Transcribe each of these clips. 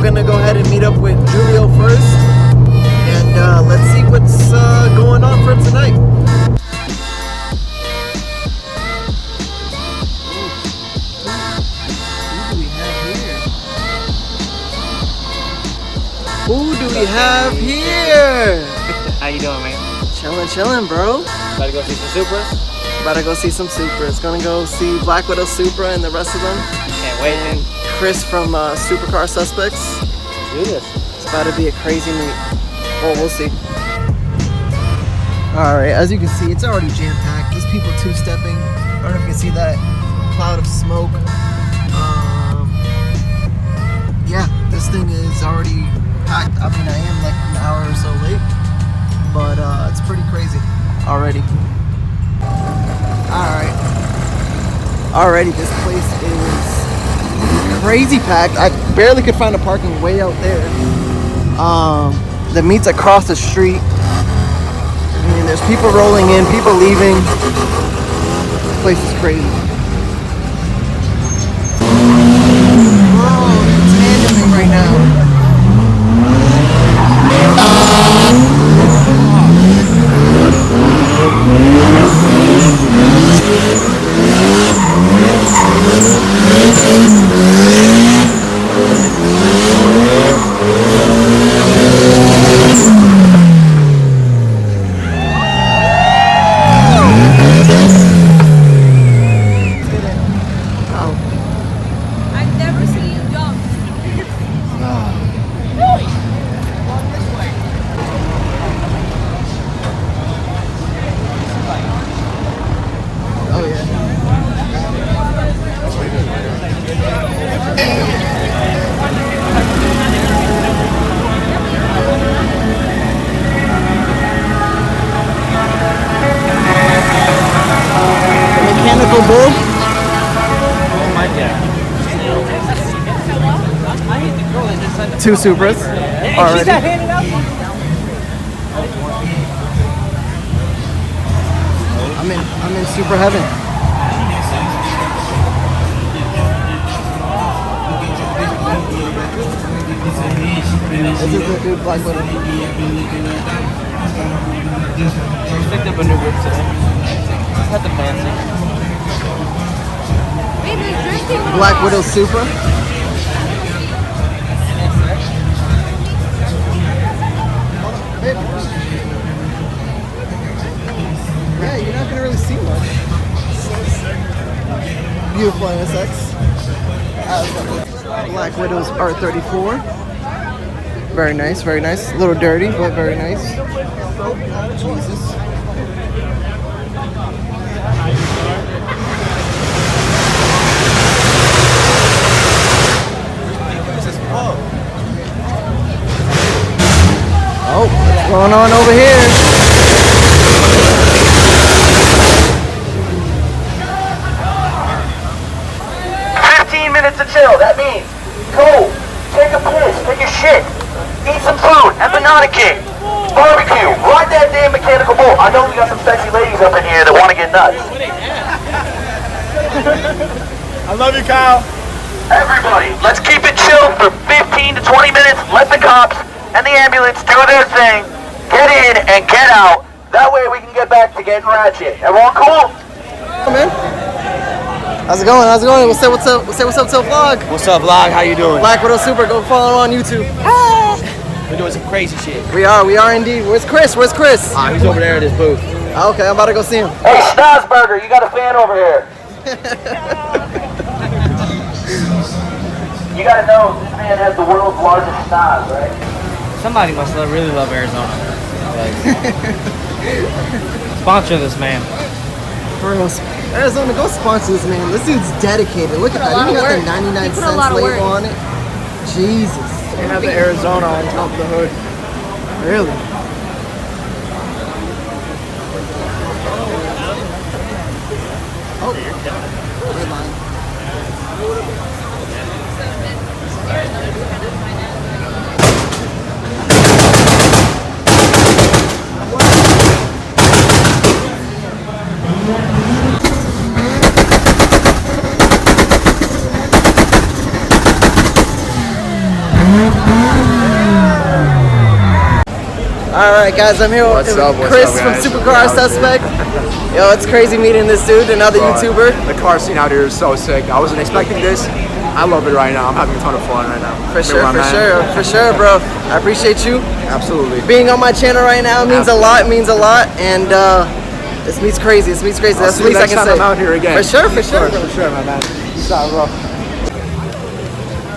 we're gonna go ahead and meet up with Julio first, and let's see what's going on for tonight. Who do we have here? How you doing, man? Chillin', bro. About to go see some Supras? About to go see some Supras. Gonna go see Black Widow Supra and the rest of them. Can't wait, man. Chris from Supercar Suspects. Let's do this. It's about to be a crazy meet. Well, we'll see. Alright, as you can see, it's already jam-packed. There's people two-stepping. I don't know if you can see that cloud of smoke. Yeah, this thing is already packed. I mean, I am like an hour or so late, but it's pretty crazy already. Alright. Already, this place is crazy packed. I barely could find a parking way out there. The meet's across the street. I mean, there's people rolling in, people leaving. This place is crazy. Whoa, it's tandeling right now. Two Supras already. I'm in Supra heaven. This is the dude Black Widow. Picked up a new whip today. Not the fancy. Black Widow Supra. Yeah, you're not gonna really see much. Beautiful NSX. Black Widow's R34. Very nice, very nice. A little dirty, but very nice. Jesus. Oh, what's going on over here? To chill. That means go, take a piss, take a shit, eat some food, have a Nautica, barbecue, ride that damn mechanical bull. I know we got some sexy ladies up in here that want to get nuts. I love you, Kyle. Everybody, let's keep it chill for 15 to 20 minutes. Let the cops and the ambulance do their thing. Get in and get out. That way we can get back to getting ratchet. Everyone cool? Come in. How's it going? How's it going? Say what's up to the vlog. What's up, vlog? How you doing? Black Widow Super. Go follow on YouTube. We're doing some crazy shit. We are indeed. Where's Chris? He's over there in his booth. Okay, I'm about to go see him. Hey, Snozburger, you got a fan over here. You gotta know, this man has the world's largest snoz, right? Somebody must really love Arizona. Like, sponsor this man. Bro, Arizona, go sponsor this man. This dude's dedicated. Look at that. He got the 99 cents label on it. Jesus. They have the Arizona on top of the hood. Really? Oh, red line. All right, guys, I'm here with Chris from Supercar Suspects. Yo, it's crazy meeting this dude, another YouTuber. The car scene out here is so sick. I wasn't expecting this. I love it right now. I'm having a ton of fun right now. For sure, bro. I appreciate you. Absolutely. Being on my channel right now means a lot, and this meets crazy. That's the least I can say. I'm out here again. For sure, my man. Peace out, bro.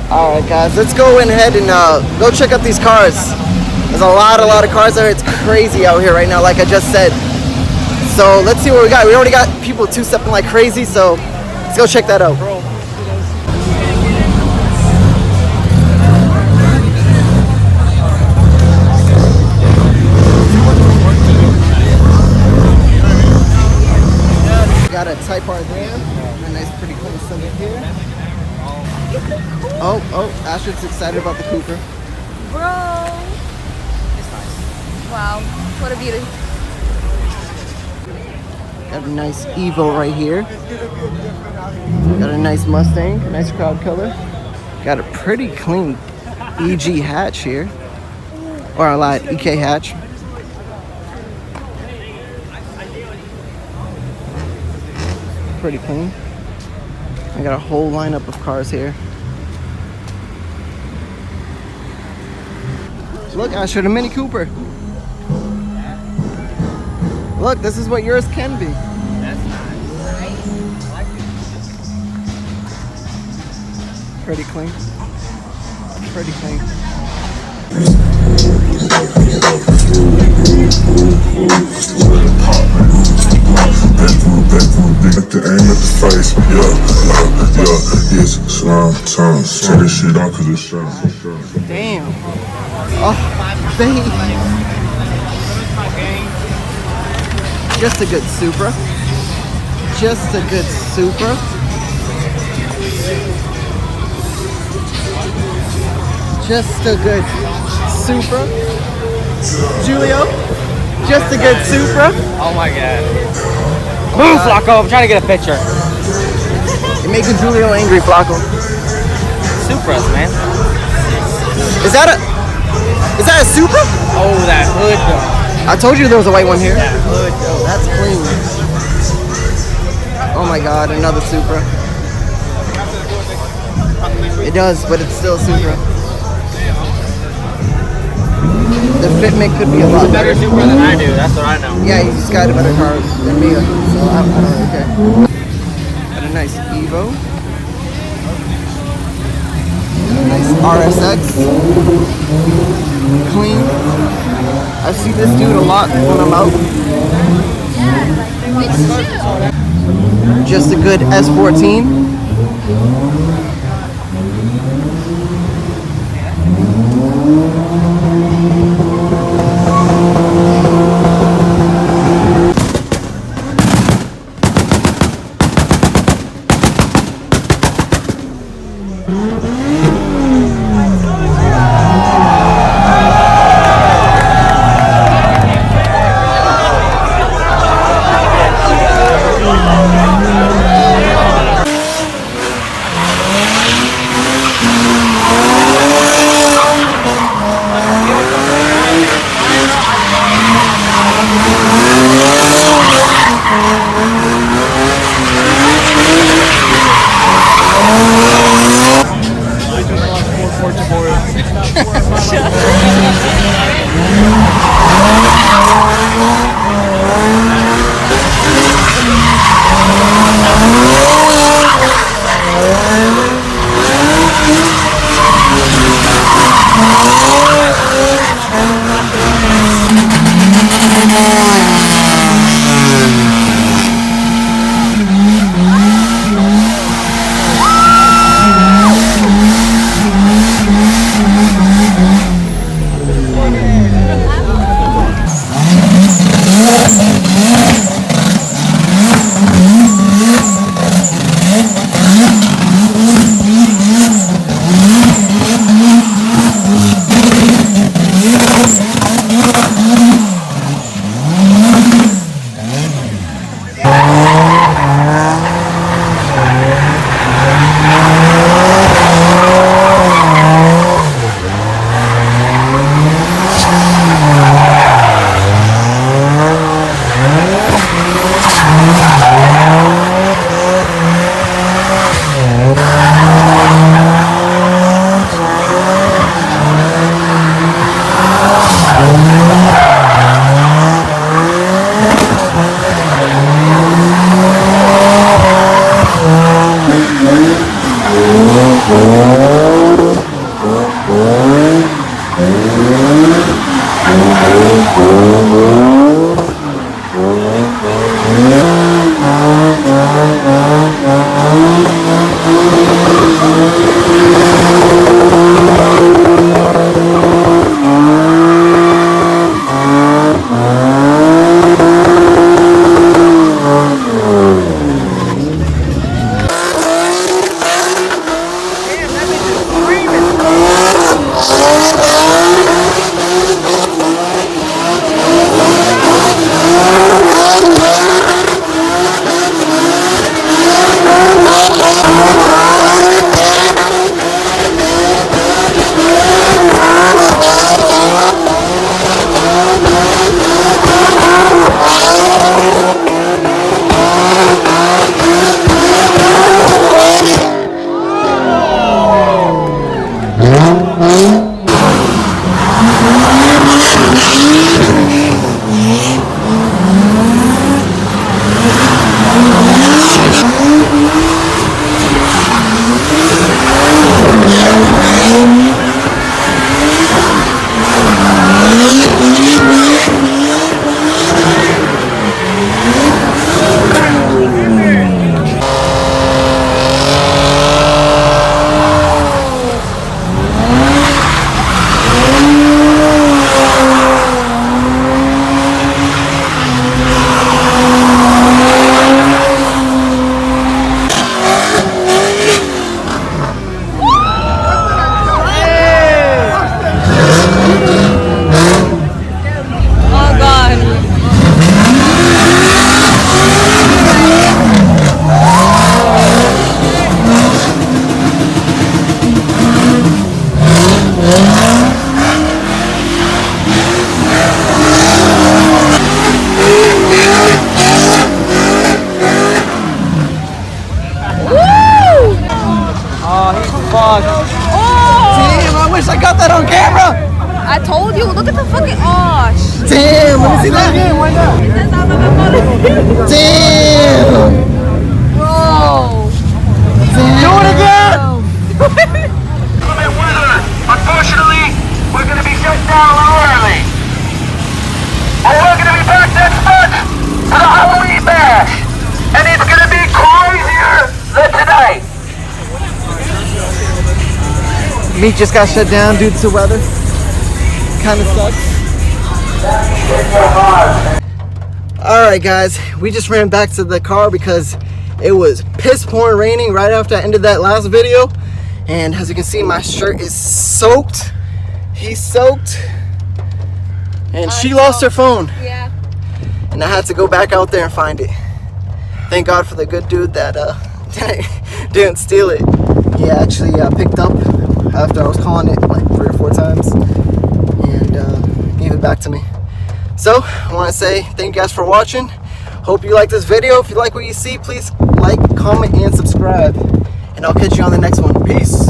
All right, guys, let's go ahead and go check out these cars. There's a lot of cars there. It's crazy out here right now, like I just said. So let's see what we got. We already got people two-stepping like crazy, so let's go check that out. Got a Type R there, a nice pretty clean Civic here. Oh, Astrid's excited about the Cooper. Bro. Wow, what a beauty. Got a nice Evo right here. Got a nice Mustang, nice crowd color. Got a pretty clean EG hatch here. Or I lied, EK hatch. Pretty clean. I got a whole lineup of cars here. Look, Astrid, a Mini Cooper. Look, this is what yours can be. That's nice. I like it. Pretty clean. Pretty clean. At the aim at the face, yeah, it's slime time. Take this shit out cause it's shine. Damn. Oh, baby. Just a good Supra. Just a good Supra. Just a good Supra. Julio. Just a good Supra. Oh my god. Move, Flacco. I'm trying to get a picture. You're making Julio angry, Flacco. Supras, man. Is that a Supra? Oh, that hood though. I told you there was a white one here. That hood though. That's clean. Oh my god, another Supra. It does, but it's still a Supra. The fitment could be a lot better. Better Supra than I do. That's what I know. Yeah, you just got a better car than me, so I don't really care. Got a nice Evo. Got a nice RSX. Clean. I see this dude a lot when I'm out. Just a good S14. Oh, Damn, I wish I got that on camera. I told you, look at the fucking. Oh, shit. Damn, let me see that again. Why not? Damn. Bro. Do it again. Unfortunately, we're going to be shut down a little early. And we're going to be back next month for the Halloween bash. And it's going to be crazier than tonight. Meet just got shut down due to weather. Kind of sucks. Alright guys, we just ran back to the car because it was piss pouring raining right after I ended that last video. And as you can see, my shirt is soaked. He's soaked. And she lost her phone. Yeah. And I had to go back out there and find it. Thank God for the good dude that didn't steal it. He actually picked up after I was calling it like 3 or 4 times and gave it back to me. So I want to say thank you guys for watching. Hope you like this video. If you like what you see, please like, comment, and subscribe. And I'll catch you on the next one. Peace.